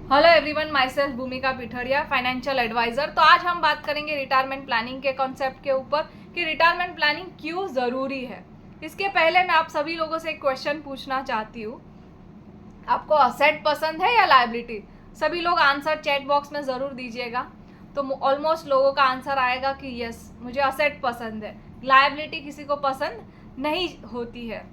Hello everyone, my self भूमिका पिठड़िया, financial adviser. तो आज हम बात करेंगे रिटायरमेंट प्लानिंग के कॉन्सेप्ट के ऊपर कि रिटायरमेंट प्लानिंग क्यों ज़रूरी है। इसके पहले मैं आप सभी लोगों से एक क्वेश्चन पूछना चाहती हूँ, आपको असेट पसंद है या लायबिलिटी? सभी लोग आंसर चैट बॉक्स में ज़रूर दीजिएगा। तो ऑलमोस्ट लोगों का आंसर आएगा कि यस, मुझे असेट पसंद है, लायबिलिटी किसी को पसंद नहीं होती है।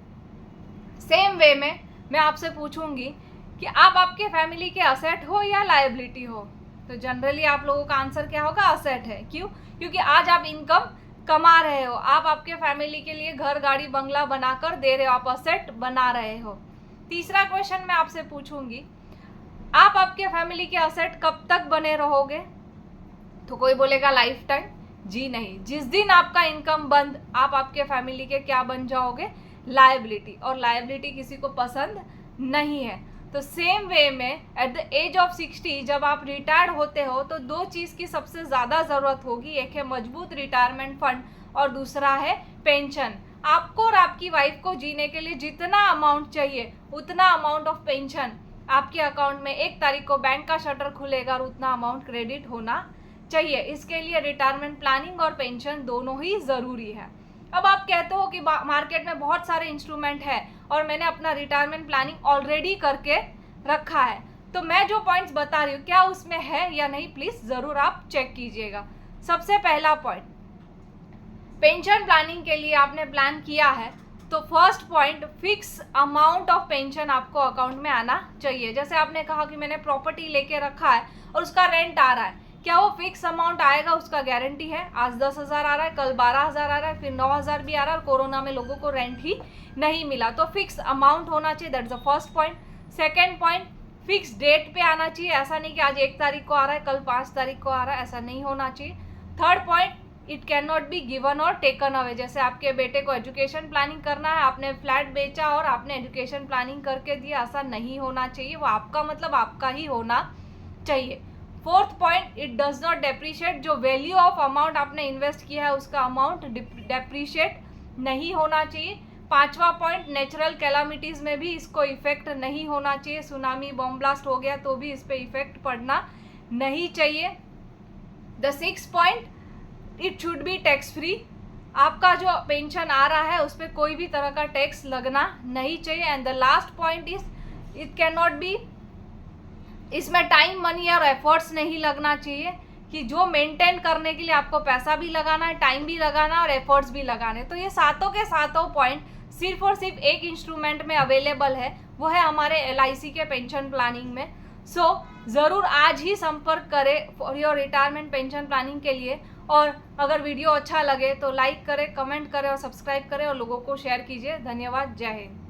सेम वे में मैं आपसे पूछूंगी कि आप आपके फैमिली के असेट हो या लायबिलिटी हो। तो जनरली आप लोगों का आंसर क्या होगा? असेट है। क्यों? क्योंकि आज आप इनकम कमा रहे हो, आप आपके फैमिली के लिए घर गाड़ी बंगला बनाकर दे रहे हो, आप असेट बना रहे हो। तीसरा क्वेश्चन मैं आपसे पूछूंगी, आप आपके फैमिली के असेट कब तक बने रहोगे? तो कोई बोलेगा लाइफ टाइम। जी नहीं, जिस दिन आपका इनकम बंद, आप आपके फैमिली के क्या बन जाओगे? लायबिलिटी। और लायबिलिटी किसी को पसंद नहीं है। तो सेम वे में एट द एज ऑफ 60 जब आप रिटायर्ड होते हो तो दो चीज़ की सबसे ज़्यादा ज़रूरत होगी। एक है मजबूत रिटायरमेंट फंड और दूसरा है पेंशन। आपको और आपकी वाइफ को जीने के लिए जितना अमाउंट चाहिए उतना अमाउंट ऑफ पेंशन आपके अकाउंट में 1 तारीख को बैंक का शटर खुलेगा और उतना अमाउंट क्रेडिट होना चाहिए। इसके लिए रिटायरमेंट प्लानिंग और पेंशन दोनों ही ज़रूरी है। अब आप कहते हो कि मार्केट में बहुत सारे इंस्ट्रूमेंट है और मैंने अपना रिटायरमेंट प्लानिंग ऑलरेडी करके रखा है, तो मैं जो पॉइंट्स बता रही हूँ क्या उसमें है या नहीं, प्लीज़ ज़रूर आप चेक कीजिएगा। सबसे पहला पॉइंट, पेंशन प्लानिंग के लिए आपने प्लान किया है तो first point, fix amount of pension आपको अकाउंट में आना चाहिए। जैसे आपने कहा कि मैंने प्रॉपर्टी लेके रखा है और उसका रेंट आ रहा है, क्या वो फिक्स अमाउंट आएगा? उसका गारंटी है। आज 10,000 आ रहा है, कल 12,000 आ रहा है, फिर 9,000 भी आ रहा है और कोरोना में लोगों को रेंट ही नहीं मिला। तो फिक्स अमाउंट होना चाहिए, that's the first point. Second point, fix date पे आना चाहिए। ऐसा नहीं कि आज 1 तारीख को आ रहा है, कल 5 तारीख को आ रहा है, ऐसा नहीं होना चाहिए। Third point, it can not be given और टेकन अवे। जैसे आपके बेटे को एजुकेशन प्लानिंग करना है, आपने फ्लैट बेचा और आपने एजुकेशन प्लानिंग करके दिया, ऐसा नहीं होना चाहिए। वो आपका मतलब आपका ही होना चाहिए। Fourth point, it does not depreciate. जो वैल्यू ऑफ अमाउंट आपने इन्वेस्ट किया है उसका अमाउंट डेप्रीशिएट नहीं होना चाहिए। पांचवा पॉइंट, नेचुरल कैलामिटीज़ में भी इसको इफेक्ट नहीं होना चाहिए। सुनामी, बॉम्ब ब्लास्ट हो गया तो भी इस पर इफेक्ट पड़ना नहीं चाहिए। The six point, it should be tax free. आपका जो पेंशन आ रहा है उस पर कोई भी तरह का टैक्स लगना नहीं चाहिए। And the last point is, it can not be, इसमें टाइम, मनी और एफर्ट्स नहीं लगना चाहिए कि जो मेंटेन करने के लिए आपको पैसा भी लगाना है, टाइम भी लगाना है और एफर्ट्स भी लगाने। तो ये सातों के सातों पॉइंट सिर्फ और सिर्फ एक इंस्ट्रूमेंट में अवेलेबल है, वो है हमारे LIC के पेंशन प्लानिंग में। सो ज़रूर आज ही संपर्क करें for your retirement pension planning के लिए। और अगर वीडियो अच्छा लगे तो लाइक करें, कमेंट करें और सब्सक्राइब करें और लोगों को शेयर कीजिए। धन्यवाद। जय हिंद।